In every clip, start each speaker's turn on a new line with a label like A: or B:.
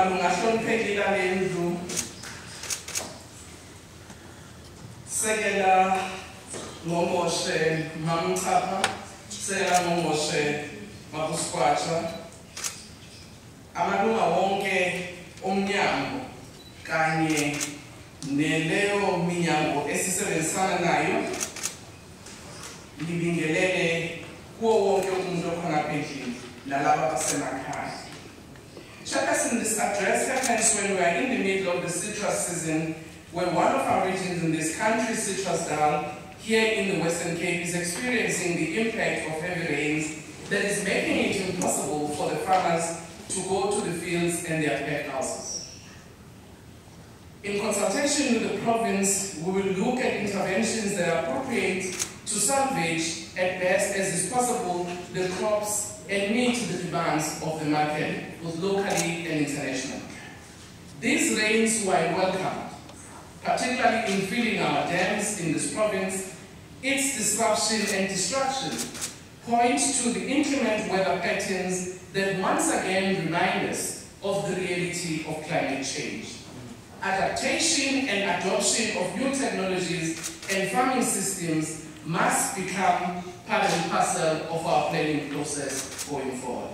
A: malunga hloniphekile lendlu sekela ngomoshe mamchapha sekela ngomoshe mabuskwatsha amalunga wonke omnyango kanye neleyo minyango esisebenzisana nayo libingelele kuwo wonke umuntu okhona endlini nalabo basemakhaya. Chairperson, this address happens when we are in the middle of the citrus season, where one of our regions in this country, Citrus Dal, here in the Western Cape, is experiencing the impact of heavy rains that is making it impossible for the farmers to go to the fields and their pack houses. In consultation with the province, we will look at interventions that are appropriate to salvage, at best as is possible, the crops and meet the demands of the market, both locally and internationally. These rains were welcomed, particularly in filling our dams in this province. Its disruption and destruction point to the inclement weather patterns that once again remind us of the reality of climate change. Adaptation and adoption of new technologies and farming systems must become part and parcel of our planning process going forward.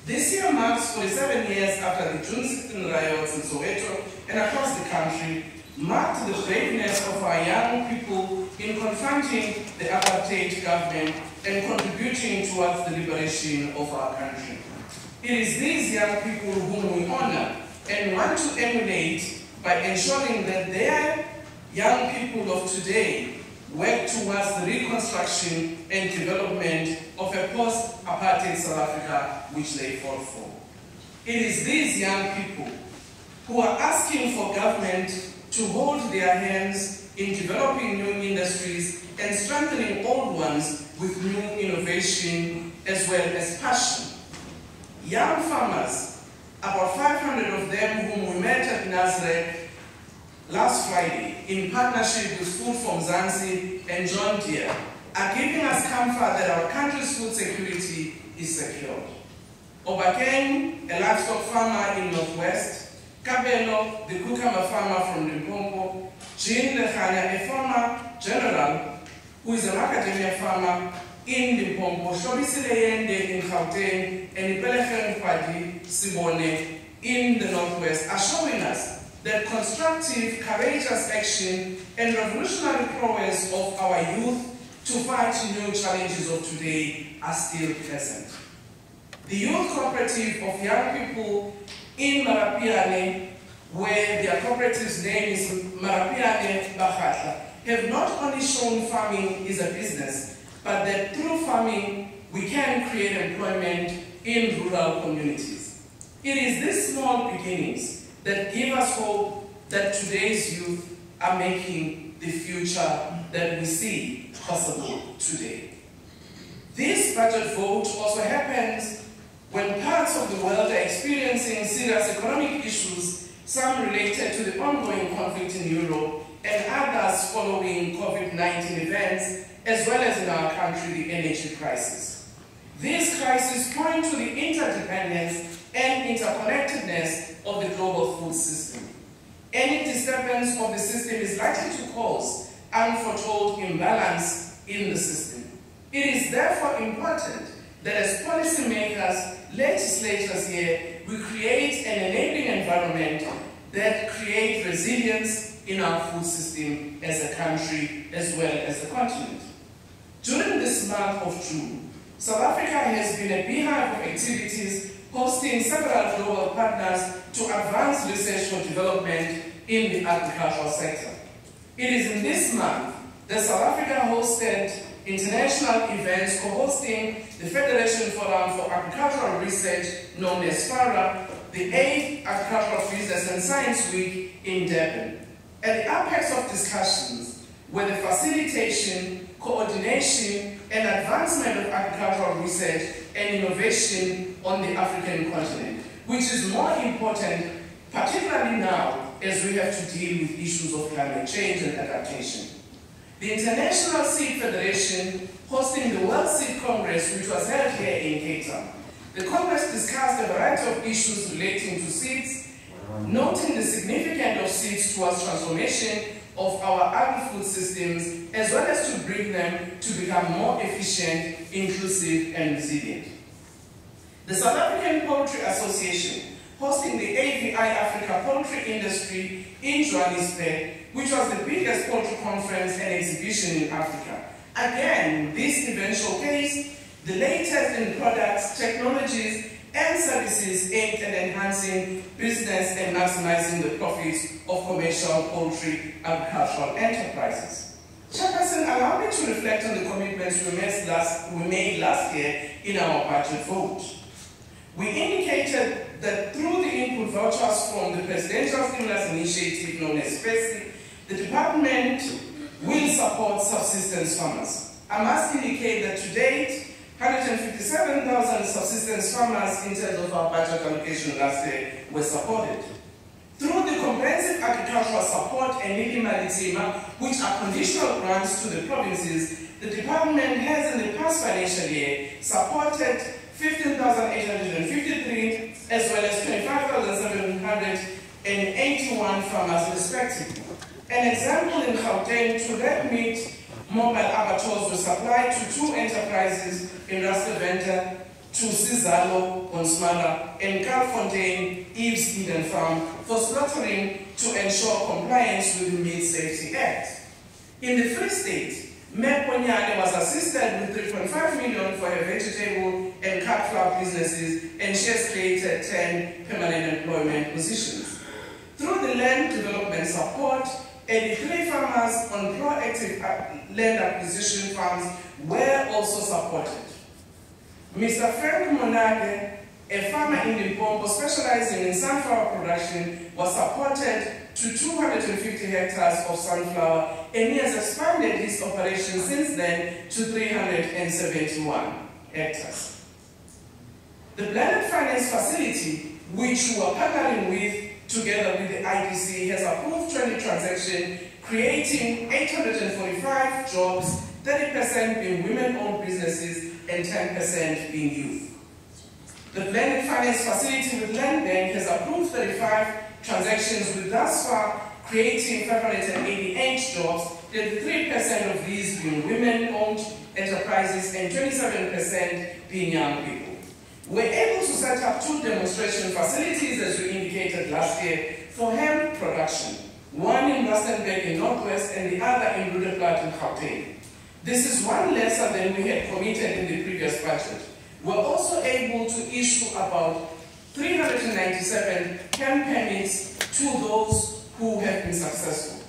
A: This year marks 47 years after the June 16 riots in Soweto and across the country, marked the braveness of our young people in confronting the apartheid government and contributing towards the liberation of our country. It is these young people whom we honor and want to emulate by ensuring that their young people of today work towards the reconstruction and development of a post-apartheid South Africa which they fought for. It is these young people who are asking for government to hold their hands in developing new industries and strengthening old ones with new innovation as well as passion. Young farmers, about 500 of them whom we met at Nazareth last Friday, in partnership with Food from Zanzi and John Deere, are giving us comfort that our country's food security is secured. Obakeng, a livestock farmer in Northwest, Kabelo, the cucumber farmer from Limpopo, Jean Lechanya, a former general who is an academia farmer in Limpopo, Shobisileyende in Gauteng, and Ipelecheng Kwadi Sibone in the Northwest, are showing us that constructive, courageous action and revolutionary prowess of our youth to fight new challenges of today are still present. The youth cooperative of young people in Marapiane, where their cooperative's name is Marapiane Bakhatla, have not only shown farming is a business, but that through farming we can create employment in rural communities. It is these small beginnings that give us hope that today's youth are making the future that we see possible today. This budget vote also happens when parts of the world are experiencing serious economic issues, some related to the ongoing conflict in Europe and others following COVID-19 events, as well as in our country, the energy crisis. These crises point to the interdependence and interconnectedness of the global food system. Any disturbance of the system is likely to cause unforetold imbalance in the system. It is therefore important that as policymakers, legislators here, we create an enabling environment that creates resilience in our food system as a country as well as the continent. During this month of June, South Africa has been a beehive of activities hosting several global partners to advance research for development in the agricultural sector. It is in this month that South Africa hosted international events co-hosting the Federation Forum for Agricultural Research, known as FARA, the 8th Agricultural Business and Science Week in Durban. At the apex of discussions were the facilitation, coordination, and advancement of agricultural research and innovation on the African continent, which is more important, particularly now, as we have to deal with issues of climate change and adaptation. The International Seed Federation, hosting the World Seed Congress, which was held here in Cape Town, The Congress discussed a variety of issues relating to seeds, noting the significance of seeds towards transformation of our agri-food systems, as well as to bring them to become more efficient, inclusive, and resilient. The South African Poultry Association, hosting the AVI Africa Poultry Industry in Johannesburg, which was the biggest poultry conference and exhibition in Africa. Again, this event showcased the latest in products, technologies, and services aimed at enhancing business and maximizing the profits of commercial poultry agricultural enterprises. Chairperson, allow me to reflect on the commitments we made last year in our budget vote. We indicated that through the input vouchers from the Presidential Stimulus Initiative known as PESI, the department will support subsistence farmers. I must indicate that to date, 157,000 subsistence farmers in terms of our budget allocation last year were supported. Through the comprehensive agricultural support and Nilimalitsima, which are conditional grants to the provinces, the department has in the past financial year supported 15,853 as well as 25,781 farmers respectively. An example in Gauteng, to red meat mobile abattoirs were supplied to 2 enterprises in Rustenburg, to Sizalo, Onsmara, and Carlfontein, Eve's Eden Farm, for slaughtering to ensure compliance with the Meat Safety Act. In the Free State, Meponyane was assisted with 3.5 million for her vegetable and cut flour businesses, and she has created 10 permanent employment positions. Through the land development support, 83 farmers on proactive land acquisition farms were also supported. Mr. Frank Monage, a farmer in Limpopo specializing in sunflower production, was supported to 250 hectares of sunflower, and he has expanded his operation since then to 371 hectares. The Blended Finance Facility, which we are partnering with together with the IDC, has approved 20 transactions, creating 845 jobs, 30% being women-owned businesses and 10% being youth. The Blended Finance Facility with Land Bank has approved 35 transactions, with thus far creating 588 jobs, 33% of these being women-owned enterprises and 27% being young people. We're able to set up 2 demonstration facilities, as we indicated last year, for hemp production, one in Rustenburg in Northwest and the other in Rudeplat in Gauteng. This is one lesser than we had committed in the previous budget. We're also able to issue about 397 hemp permits to those who have been successful.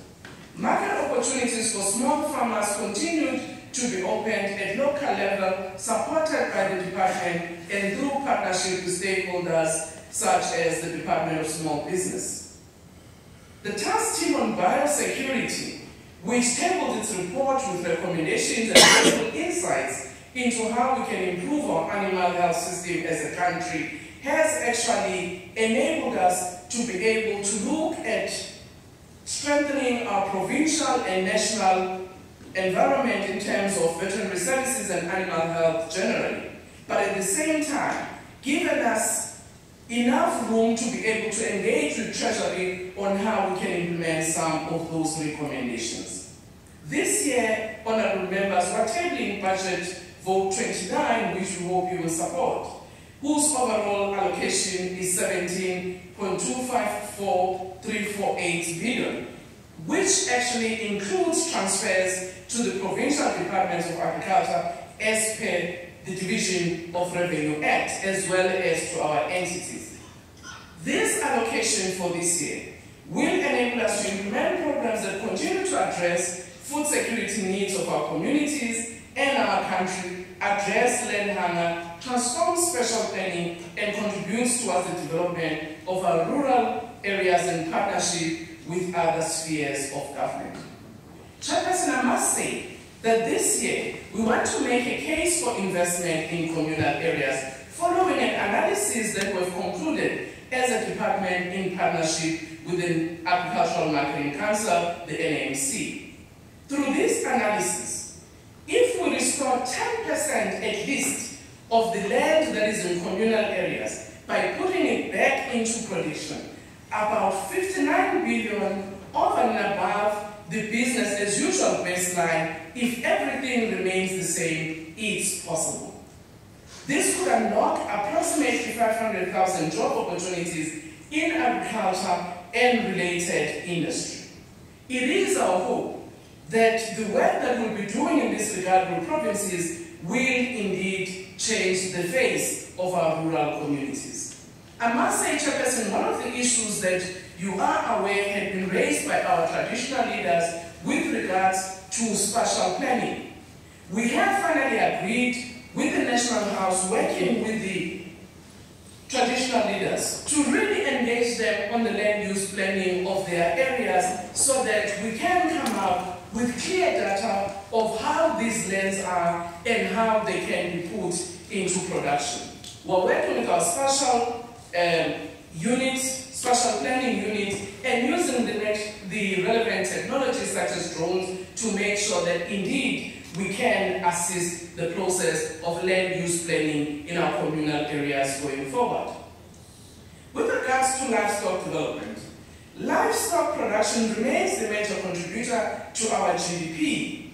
A: Market opportunities for small farmers continued to be opened at local level, supported by the department and through partnership with stakeholders such as the Department of Small Business. The task team on biosecurity, which tabled its report with recommendations and valuable insights into how we can improve our animal health system as a country, has actually enabled us to be able to look at strengthening our provincial and national environment in terms of veterinary services and animal health generally, but at the same time, given us enough room to be able to engage with Treasury on how we can implement some of those recommendations. This year, honorable members, we're tabling budget vote 29, which we hope you will support, whose overall allocation is 17.254348 billion, which actually includes transfers to the provincial departments of agriculture as per the Division of Revenue Act, as well as to our entities. This allocation for this year will enable us to implement programs that continue to address food security needs of our communities and our country, address land hunger, transform special planning, and contributes towards the development of our rural areas in partnership with other spheres of government. Chairperson, I must say that this year we want to make a case for investment in communal areas following an analysis that we've concluded as a department in partnership with the Agricultural Marketing Council, the NAMC. Through this analysis, if we restore 10% at least of the land that is in communal areas by putting it back into production, about 59 billion over and above the business as usual baseline. If everything remains the same, it's possible. This could unlock approximately 500,000 job opportunities in agriculture and related industry. It is our hope that the work that we'll be doing in this regard with provinces will indeed change the face of our rural communities. I must say, Chairperson, one of the issues that you are aware had been raised by our traditional leaders with regards to spatial planning. We have finally agreed with the National House, working with the traditional leaders, to really engage them on the land use planning of their areas so that we can come up with clear data of how these lands are and how they can be put into production. We're working with our spatial spatial planning unit, and using the relevant technologies such as drones to make sure that indeed we can assist the process of land use planning in our communal areas going forward. With regards to livestock development, livestock production remains the major contributor to our GDP,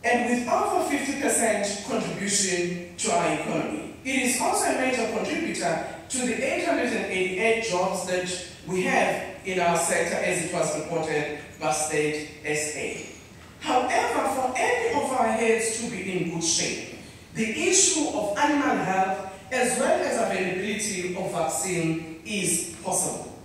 A: and with over 50% contribution to our economy. It is also a major contributor to the 888 jobs that we have in our sector, as it was reported by State SA. However, for any of our heads to be in good shape, the issue of animal health as well as availability of vaccine is possible.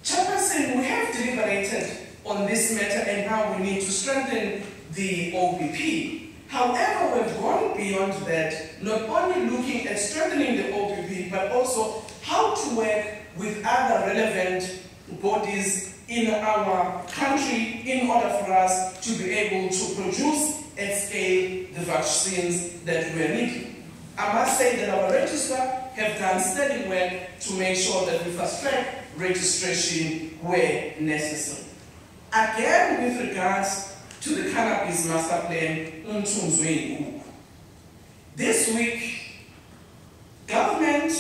A: Chairperson, we have deliberated on this matter and how we need to strengthen the OPP. However, we've gone beyond that, not only looking at strengthening the OPP, but also how to work with other relevant bodies in our country in order for us to be able to produce at scale the vaccines that we are needing. I must say that our register have done steady work to make sure that we fast-track registration where necessary. Again, with regards to the cannabis master plan, this week, government